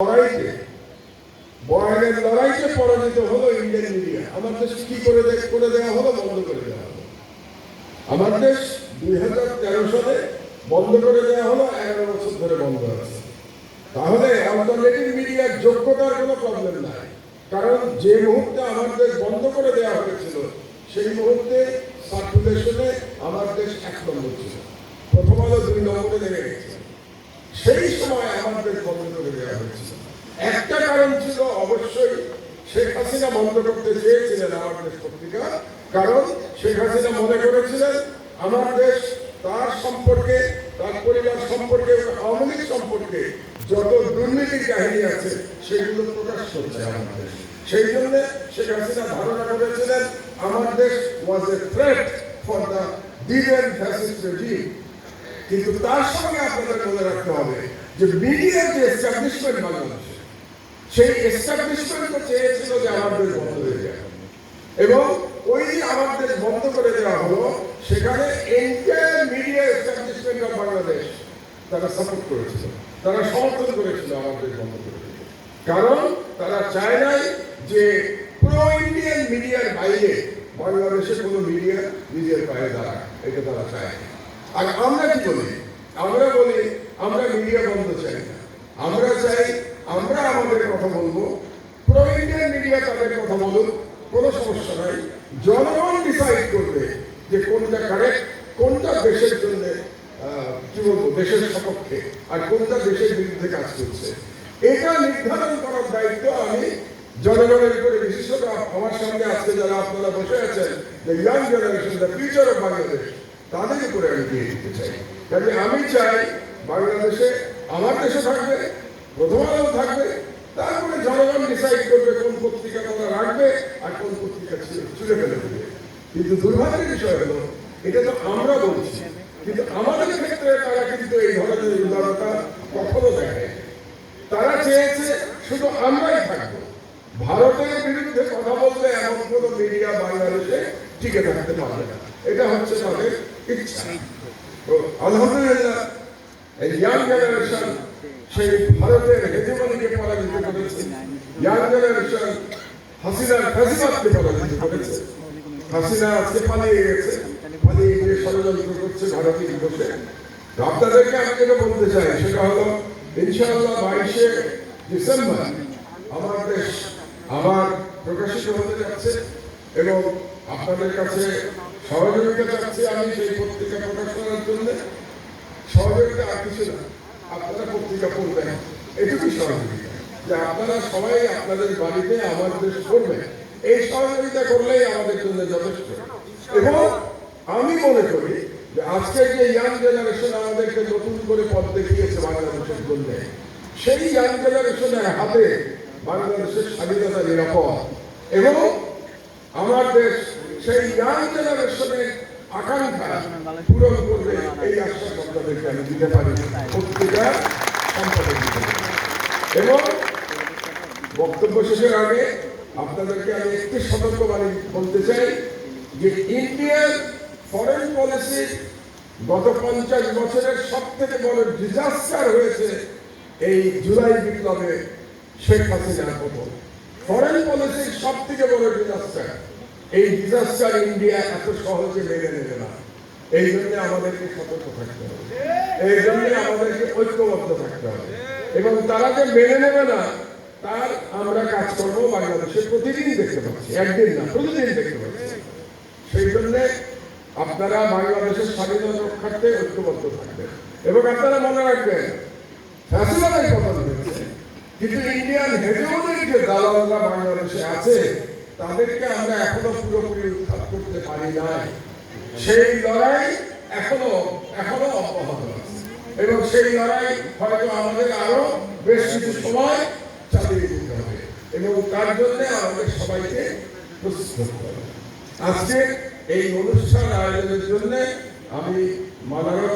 লড়াইতে বয়ানের লড়াইতে পরাজিত হলো ইন্ডিয়ান মিডিয়া। আমার দেশ কি করে দেওয়া হলো, বন্ধ করে দেওয়া হলো। আমার দেশ 2013 সালে বন্ধ করে দেওয়া হলো, 11 বছর ধরে বন্ধ আছে। তাহলে অল্টারনেটিভ মিডিয়ার যোগ্যতার কোনো প্রবলেম নাই, কারণ যে মুহূর্তে আমার দেশ বন্ধ করে দেওয়া হয়েছিল সেই মুহূর্তে সার্কুলেশনে আমার দেশ 1 নম্বর ছিল, প্রথম আলো 2 নম্বরে নেমে গেছে। সেই সময় আমার দেশ বন্ধ করে দেওয়া হয়েছিল। একটা কারণ ছিল, অবশ্যই শেখ হাসিনা বন্ধ করতে চেয়েছিলেন আমার দেশ পত্রিকা, কারণ শেখ হাসিনা মনে করেছিলেন আমার দেশ তার সম্পর্কে, তার পরিবার সম্পর্কে, আওয়ামী লীগ সম্পর্কে যত দুর্নীতির কাহিনী আছে সেগুলো প্রকাশ করছে আমার দেশ। সেই জন্য শেখ হাসিনা ধারণা করেছিলেন Amar Desh was a threat for the then fascist regime. কিন্তু তার সঙ্গে আপনাদের মনে রাখতে হবে যে মিডিয়ার যে এস্টাবলিশমেন্ট বাংলাদেশে, সেই এস্টাবলিশমেন্টও চেয়েছিল যে আমার দেশ বন্ধ হয়ে যায়, এবং ওই আমার দেশ বন্ধ করে দেওয়া হলো। সেখানে entire media establishment of Bangladesh তারা সাপোর্ট করেছিল, তারা সমর্থন করেছিল আমার দেশ বন্ধ করে দিতে, কারণ তারা চায় নাই যে প্রো ইন্ডিয়ান মিডিয়ার বাইরে বাংলাদেশে কোনো মিডিয়া নিজের পায়ে দাঁড়ায়, এটা তারা চায়। আর আমরা কি বলি? আমরা বলি আমরা মিডিয়া বন্ধ চাই না, আমরা চাই আমরা আমাদের কথা বলবো, প্রো ইন্ডিয়ান মিডিয়া তাদের কথা বলুন, কোনো সমস্যা নাই। জনগণ ডিসাইড করবে যে কোনটা কারেক্ট, কোনটা দেশের জন্য কি বলবো দেশের সপক্ষে, আর কোনটা দেশের বিরুদ্ধে কাজ করছে। এটা নির্ধারণ করার দায়িত্ব আমি জনগণের উপরে, বিশেষত আমার সঙ্গে আজকে যারা আপনারা বসে আছেন, the young generation, the future of Bangladesh, তাদের উপরে আমি দিয়ে দিতে চাই। কাজে আমি চাই বাংলাদেশে আমার দেশে থাকবে, প্রথম আলো থাকবে, তারপরে জনগণ ডিসাইড করবে কোন পত্রিকা তারা রাখবে আর কোন পত্রিকা ছুঁড়ে ফেলে দেবে। কিন্তু দুর্ভাগ্যের বিষয় হলো এটা তো আমরা বলছি, কিন্তু আমাদের ক্ষেত্রে তারা কিন্তু এই ধরনের উদারতা কখনো দেখায়। তারা চেয়েছে শুধু আমরাই থাকবো, ভারতের বিরুদ্ধে কথা বললে এমন কোন মিডিয়া বাংলাদেশে টিকে থাকতে পারবে না, এটা হচ্ছে তাদের ইচ্ছা। তো আলহামদুলিল্লাহ এই ইয়াং জেনারেশন সেই ভারতের হেজেমনিকে পরাজিত করেছে, ইয়াং জেনারেশন হাসিনার ফ্যাসিবাদকে পরাজিত করেছে। হাসিনা আজকে পালিয়ে গেছে, পালিয়ে গিয়ে ষড়যন্ত্র করছে ভারতীয় দিবসে। আপনাদেরকে আমি যেটা বলতে চাই সেটা হলো, ইনশাআল্লাহ 22শে ডিসেম্বর আমার দেশ আবার প্রকাশিত হতে যাচ্ছে, এবং আপনাদের কাছে সহযোগিতা চাচ্ছি আমি সেই পত্রিকা প্রকাশ করার জন্য। সহযোগিতা আর কিছু না, আপনারা পত্রিকা পড়বেন, এটুকুই সহযোগিতা, যে আপনারা সবাই আপনাদের বাড়িতে আমার দেশ পড়বেন। এই সহযোগিতা করলেই আমাদের জন্য যথেষ্ট। এবং আমি মনে করি যে আজকে যে ইয়াং জেনারেশন আমাদেরকে নতুন করে পথ দেখিয়েছে বাংলাদেশের জন্য, সেই ইয়াং জেনারেশনের হাতে বাংলাদেশের স্বাধীনতা নিরাপদ, এবং আমার দেশ সেই ইয়াং জেনারেশনের আকাঙ্ক্ষা পূরণ করবে, এই আশ্বাস আপনাদেরকে আমি দিতে পারি পত্রিকা সম্পাদক হিসেবে। এবং বক্তব্য শেষের আগে আপনাদেরকে আমি একটি সতর্কবাণী বলতে চাই যে ইন্ডিয়ার ফরেন পলিসি গত 50 বছরের সব থেকে বড় ডিজাস্টার হয়েছে এই জুলাই বিপ্লবে শেখ হাসিনার পতন। ফরেন পলিসির সব থেকে বড় ডিজাস্টার, এই ডিজাস্টার ইন্ডিয়া এত সহজে মেনে নেবে না। এই জন্য আমাদেরকে সতর্ক থাকতে হবে, এই জন্য আমাদেরকে ঐক্যবদ্ধ থাকতে হবে, এবং তারা যে মেনে নেবে না তার আমরা কাজকর্ম বাংলাদেশে প্রতিদিন দেখতে পাচ্ছি, একদিন না প্রতিদিন দেখতে পাচ্ছি। সেই জন্য আপনারা বাংলাদেশের স্বাধীনতা রক্ষার্থে ঐক্যবদ্ধ থাকবেন, এবং আপনারা মনে রাখবেন ফ্যাসিবাদের কথা হয়েছে, কিন্তু ইন্ডিয়ান হেজেমনির যে দালালরা বাংলাদেশে আছে তাদেরকে আমরা এখনো পুরোপুরি উৎখাত করতে পারি নাই। সেই লড়াই এখনো অব্যাহত আছে, এবং সেই লড়াই হয়তো আমাদের আরো বেশ কিছু সময় চালিয়ে যেতে হবে, এবং তার জন্য আমাদের সবাইকে প্রস্তুত হতে হবে। আজকে এই অনুষ্ঠান আয়োজনের জন্য আমি মাননীয়